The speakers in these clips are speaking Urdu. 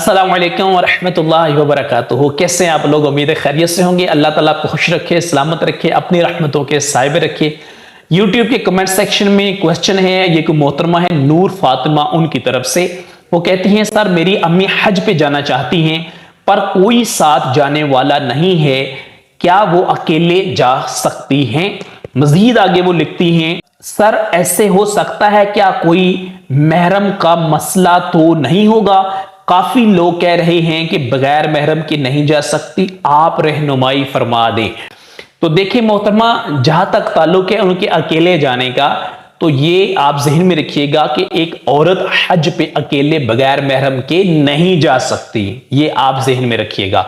السلام علیکم ورحمۃ اللہ وبرکاتہ۔ کیسے ہیں آپ لوگ؟ امید ہے خیریت سے ہوں گے۔ اللہ تعالیٰ آپ کو خوش رکھے، سلامت رکھے، اپنی رحمتوں کے سائے میں رکھے۔ یوٹیوب کے کمنٹ سیکشن میں کویسچن ہے، یہ کوئی محترمہ ہے نور فاطمہ، ان کی طرف سے وہ کہتی ہیں سر میری امی حج پہ جانا چاہتی ہیں پر کوئی ساتھ جانے والا نہیں ہے، کیا وہ اکیلے جا سکتی ہیں؟ مزید آگے وہ لکھتی ہیں سر ایسے ہو سکتا ہے کیا کوئی محرم کا مسئلہ تو نہیں ہوگا؟ کافی لوگ کہہ رہے ہیں کہ بغیر محرم کے نہیں جا سکتی، آپ رہنمائی فرما دیں۔ تو دیکھیں محترمہ، جہاں تک تعلق ہے ان کے اکیلے جانے کا، تو یہ آپ ذہن میں رکھیے گا کہ ایک عورت حج پہ اکیلے بغیر محرم کے نہیں جا سکتی، یہ آپ ذہن میں رکھیے گا۔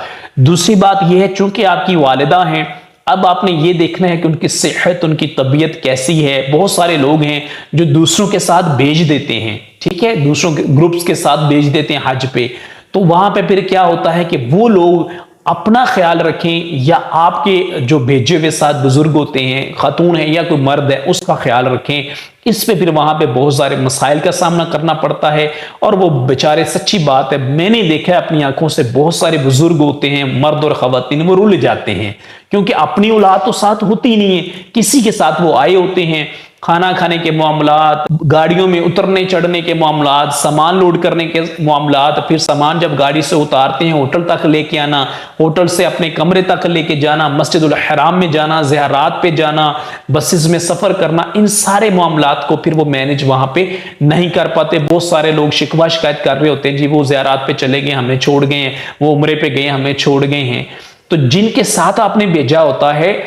دوسری بات یہ ہے چونکہ آپ کی والدہ ہیں، اب آپ نے یہ دیکھنا ہے کہ ان کی صحت، ان کی طبیعت کیسی ہے۔ بہت سارے لوگ ہیں جو دوسروں کے ساتھ بھیج دیتے ہیں، ٹھیک ہے، دوسروں کے گروپس کے ساتھ بھیج دیتے ہیں حج پہ، تو وہاں پہ پھر کیا ہوتا ہے کہ وہ لوگ اپنا خیال رکھیں یا آپ کے جو بھیجے ہوئے ساتھ بزرگ ہوتے ہیں، خاتون ہیں یا کوئی مرد ہے، اس کا خیال رکھیں۔ اس پہ پھر وہاں پہ بہت سارے مسائل کا سامنا کرنا پڑتا ہے، اور وہ بیچارے، سچی بات ہے، میں نے دیکھا ہے اپنی آنکھوں سے، بہت سارے بزرگ ہوتے ہیں، مرد اور خواتین، وہ رول جاتے ہیں کیونکہ اپنی اولاد تو ساتھ ہوتی نہیں ہے، کسی کے ساتھ وہ آئے ہوتے ہیں۔ کھانا کھانے کے معاملات، گاڑیوں میں اترنے چڑھنے کے معاملات، سامان لوڈ کرنے کے معاملات، پھر سامان جب گاڑی سے اتارتے ہیں ہوٹل تک لے کے آنا، ہوٹل سے اپنے کمرے تک لے کے جانا، مسجد الحرام میں جانا، زیارات پہ جانا، بسز میں سفر کرنا، ان سارے معاملات کو پھر وہ مینج وہاں پہ نہیں کر پاتے۔ بہت سارے لوگ شکوہ شکایت کر رہے ہوتے ہیں جی وہ زیارات پہ چلے گئے ہمیں چھوڑ گئے ہیں، وہ عمرے پہ گئے ہمیں چھوڑ گئے ہیں۔ تو جن کے ساتھ آپ نے بھیجا ہوتا ہے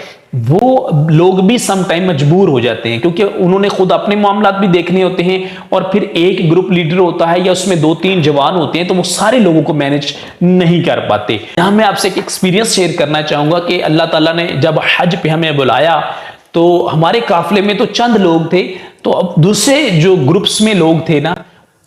وہ لوگ بھی سم ٹائم مجبور ہو جاتے ہیں کیونکہ انہوں نے خود اپنے معاملات بھی دیکھنے ہوتے ہیں، اور پھر ایک گروپ لیڈر ہوتا ہے یا اس میں 2-3 جوان ہوتے ہیں تو وہ سارے لوگوں کو مینج نہیں کر پاتے۔ یہاں میں آپ سے ایک ایکسپیرینس شیئر کرنا چاہوں گا کہ اللہ تعالیٰ نے جب حج پہ ہمیں بلایا تو ہمارے قافلے میں تو چند لوگ تھے، تو اب دوسرے جو گروپس میں لوگ تھے نا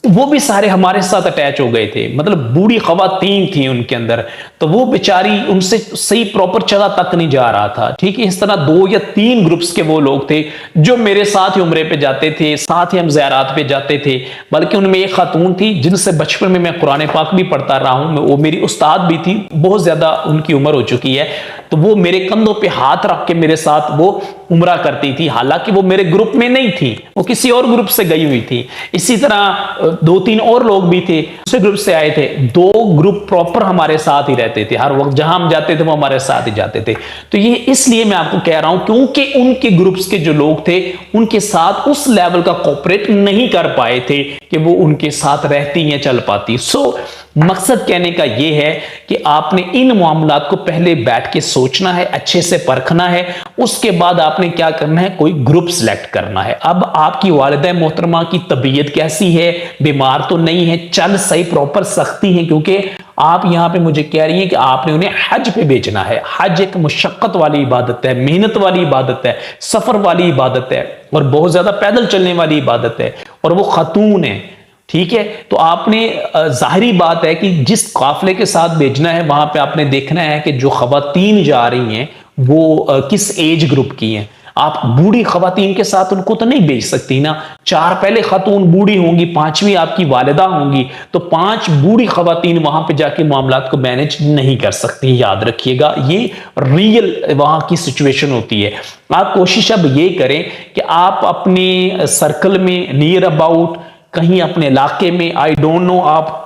وہ بھی سارے ہمارے ساتھ اٹیچ ہو گئے تھے، مطلب بوڑھی خواتین تھیں ان کے اندر، تو وہ بیچاری ان سے صحیح پراپر چلا تک نہیں جا رہا تھا، ٹھیک ہے۔ اس طرح 2 یا 3 گروپس کے وہ لوگ تھے جو میرے ساتھ ہی عمرے پہ جاتے تھے، ساتھ ہی ہم زیارات پہ جاتے تھے، بلکہ ان میں ایک خاتون تھی جن سے بچپن میں قرآن پاک بھی پڑھتا رہا ہوں، وہ میری استاد بھی تھی، بہت زیادہ ان کی عمر ہو چکی ہے، تو وہ میرے کندھوں پہ ہاتھ رکھ کے میرے ساتھ وہ عمرہ کرتی تھی، حالانکہ وہ میرے گروپ میں نہیں تھی، وہ کسی اور گروپ سے گئی ہوئی تھی۔ اسی طرح 2-3 اور لوگ بھی تھے دوسرے گروپ سے آئے تھے، 2 گروپ پراپر ہمارے ساتھ ہی رہتے تھے، ہر وقت جہاں ہم جاتے تھے وہ ہمارے ساتھ ہی جاتے تھے۔ تو یہ اس لیے میں آپ کو کہہ رہا ہوں کیونکہ ان کے گروپس کے جو لوگ تھے ان کے ساتھ اس لیول کا کوپریٹ نہیں کر پائے تھے کہ وہ ان کے ساتھ رہتی یا چل پاتی۔ مقصد کہنے کا یہ ہے کہ آپ نے ان معاملات کو پہلے بیٹھ کے سوچنا ہے، اچھے سے پرکھنا ہے، اس کے بعد آپ نے کیا کرنا ہے، کوئی گروپ سلیکٹ کرنا ہے۔ اب آپ کی والدہ محترمہ کی طبیعت کیسی ہے؟ بیمار تو نہیں ہے، چل صحیح پراپر سکتی ہیں؟ کیونکہ آپ یہاں پہ مجھے کہہ رہی ہیں کہ آپ نے انہیں حج پہ بھیجنا ہے۔ حج ایک مشقت والی عبادت ہے، محنت والی عبادت ہے، سفر والی عبادت ہے، اور بہت زیادہ پیدل چلنے والی عبادت ہے، اور وہ خاتون ہے، ٹھیک ہے۔ تو آپ نے ظاہری بات ہے کہ جس قافلے کے ساتھ بھیجنا ہے وہاں پہ آپ نے دیکھنا ہے کہ جو خواتین جا رہی ہیں وہ کس ایج گروپ کی ہیں۔ آپ بوڑھی خواتین کے ساتھ ان کو تو نہیں بھیج سکتی نا، 4 پہلے خاتون بوڑھی ہوں گی، 5ویں آپ کی والدہ ہوں گی، تو 5 بوڑھی خواتین وہاں پہ جا کے معاملات کو مینج نہیں کر سکتی۔ یاد رکھیے گا یہ ریل وہاں کی سچویشن ہوتی ہے۔ آپ کوشش اب یہ کریں کہ آپ اپنے سرکل میں نیئر اباؤٹ کہیں اپنے علاقے میں، آئی ڈونٹ نو آپ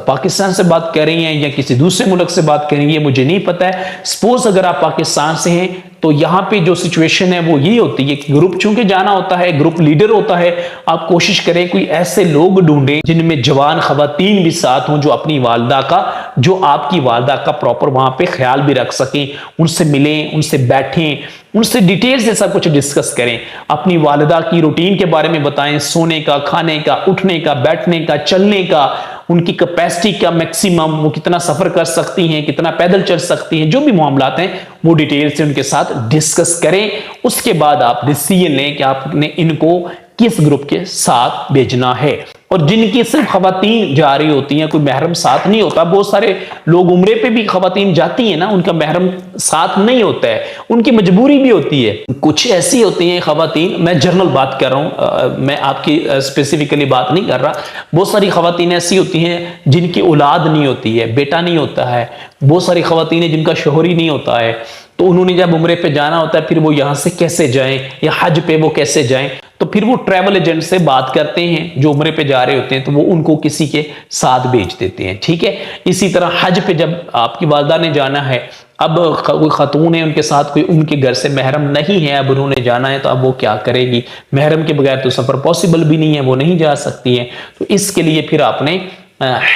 پاکستان سے بات کر رہی ہیں یا کسی دوسرے ملک سے بات کر رہی ہیں، یہ مجھے نہیں پتا ہے۔ سپوز اگر آپ پاکستان سے ہیں تو یہاں پہ جو سچویشن ہے وہ یہی ہوتی ہے کہ گروپ چونکہ جانا ہوتا ہے، گروپ لیڈر ہوتا ہے، آپ کوشش کریں کوئی ایسے لوگ ڈھونڈیں جن میں جوان خواتین بھی ساتھ ہوں، جو اپنی والدہ کا، جو آپ کی والدہ کا پراپر وہاں پہ خیال بھی رکھ سکیں، ان سے ملیں، ان سے بیٹھیں، ان سے ڈیٹیل سے سب کچھ ڈسکس کریں، اپنی والدہ کی روٹین کے بارے میں بتائیں، سونے کا، کھانے کا، اٹھنے کا، بیٹھنے کا، چلنے کا، ان کی کیپیسٹی کا میکسیمم، وہ کتنا سفر کر سکتی ہیں، کتنا پیدل چل سکتی ہیں، جو بھی معاملات ہیں وہ ڈیٹیل سے ان کے ساتھ ڈسکس کریں۔ اس کے بعد آپ ڈیسیژن لیں کہ آپ نے ان کو کس گروپ کے ساتھ بھیجنا ہے۔ اور جن کی صرف خواتین جا رہی ہوتی ہیں, کوئی محرم ساتھ نہیں ہوتا. بہت سارے لوگ عمرے پہ بھی خواتین جاتی ہیں نا, ان کا محرم ساتھ نہیں ہوتا ہے, ان کی مجبوری بھی ہوتی ہے. کچھ ایسی ہوتی ہیں خواتین, میں جنرل بات کر رہا ہوں, میں آپ کی اسپیسیفکلی بات نہیں کر رہا. بہت ساری خواتین ایسی ہوتی ہیں جن کی اولاد نہیں ہوتی ہے, بیٹا نہیں ہوتا ہے. بہت ساری خواتین ہیں جن کا شوہر ہی نہیں ہوتا ہے, تو انہوں نے جب عمرے پہ جانا ہوتا ہے پھر وہ یہاں سے کیسے جائیں, یا حج پہ وہ کیسے جائیں؟ تو پھر وہ ٹریول ایجنٹ سے بات کرتے ہیں جو عمرے پہ جا رہے ہوتے ہیں, تو وہ ان کو کسی کے ساتھ بھیج دیتے ہیں. ٹھیک ہے. اسی طرح حج پہ جب آپ کی والدہ نے جانا ہے, اب کوئی خاتون ہے ان کے ساتھ, کوئی ان کے گھر سے محرم نہیں ہے, اب انہوں نے جانا ہے, تو اب وہ کیا کرے گی؟ محرم کے بغیر تو سفر پاسبل بھی نہیں ہے, وہ نہیں جا سکتی ہیں. تو اس کے لیے پھر آپ نے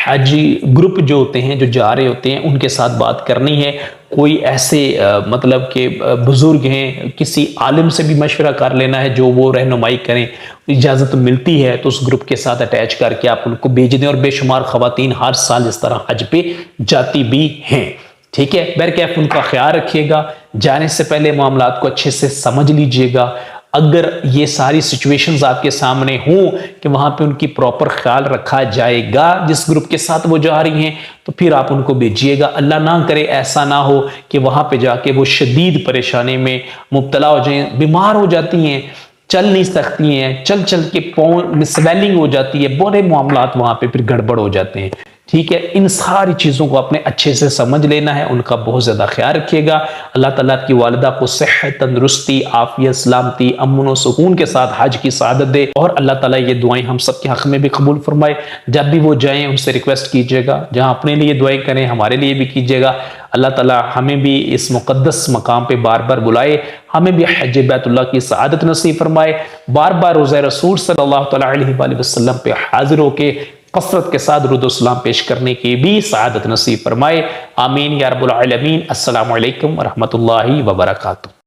حجی گروپ جو ہوتے ہیں, جو جا رہے ہوتے ہیں, ان کے ساتھ بات کرنی ہے. کوئی ایسے مطلب کہ بزرگ ہیں, کسی عالم سے بھی مشورہ کر لینا ہے جو وہ رہنمائی کریں. اجازت ملتی ہے تو اس گروپ کے ساتھ اٹیچ کر کے آپ ان کو بھیج دیں. اور بے شمار خواتین ہر سال اس طرح حج پہ جاتی بھی ہیں. ٹھیک ہے. بہرکیف ان کا خیال رکھیے گا, جانے سے پہلے معاملات کو اچھے سے سمجھ لیجئے گا. اگر یہ ساری سچویشنز آپ کے سامنے ہوں کہ وہاں پہ ان کی پراپر خیال رکھا جائے گا جس گروپ کے ساتھ وہ جا رہی ہیں, تو پھر آپ ان کو بھیجیے گا. اللہ نہ کرے ایسا نہ ہو کہ وہاں پہ جا کے وہ شدید پریشانی میں مبتلا ہو جائیں, بیمار ہو جاتی ہیں, چل نہیں سکتی ہیں, چل چل کے پاؤں میں سویلنگ ہو جاتی ہے, بڑے معاملات وہاں پہ پھر گڑبڑ ہو جاتے ہیں. ٹھیک ہے. ان ساری چیزوں کو اپنے اچھے سے سمجھ لینا ہے, ان کا بہت زیادہ خیال رکھیے گا. اللہ تعالیٰ کی والدہ کو صحت, تندرستی, عافیت, سلامتی, امن و سکون کے ساتھ حج کی سعادت دے, اور اللہ تعالیٰ یہ دعائیں ہم سب کے حق میں بھی قبول فرمائے. جب بھی وہ جائیں ان سے ریکویسٹ کیجیے گا, جہاں اپنے لیے دعائیں کریں ہمارے لیے بھی کیجیے گا. اللہ تعالیٰ ہمیں بھی اس مقدس مقام پہ بار بار بلائے, ہمیں بھی حج بیت اللہ کی سعادت نصیب فرمائے. بار بار روزہ رسول صلی اللہ تعالیٰ علیہ وآلہ وسلم پہ حاضر ہو کے کثرت کے ساتھ درود و سلام پیش کرنے کی بھی سعادت نصیب فرمائے. آمین یا رب العالمین. السلام علیکم ورحمۃ اللہ وبرکاتہ.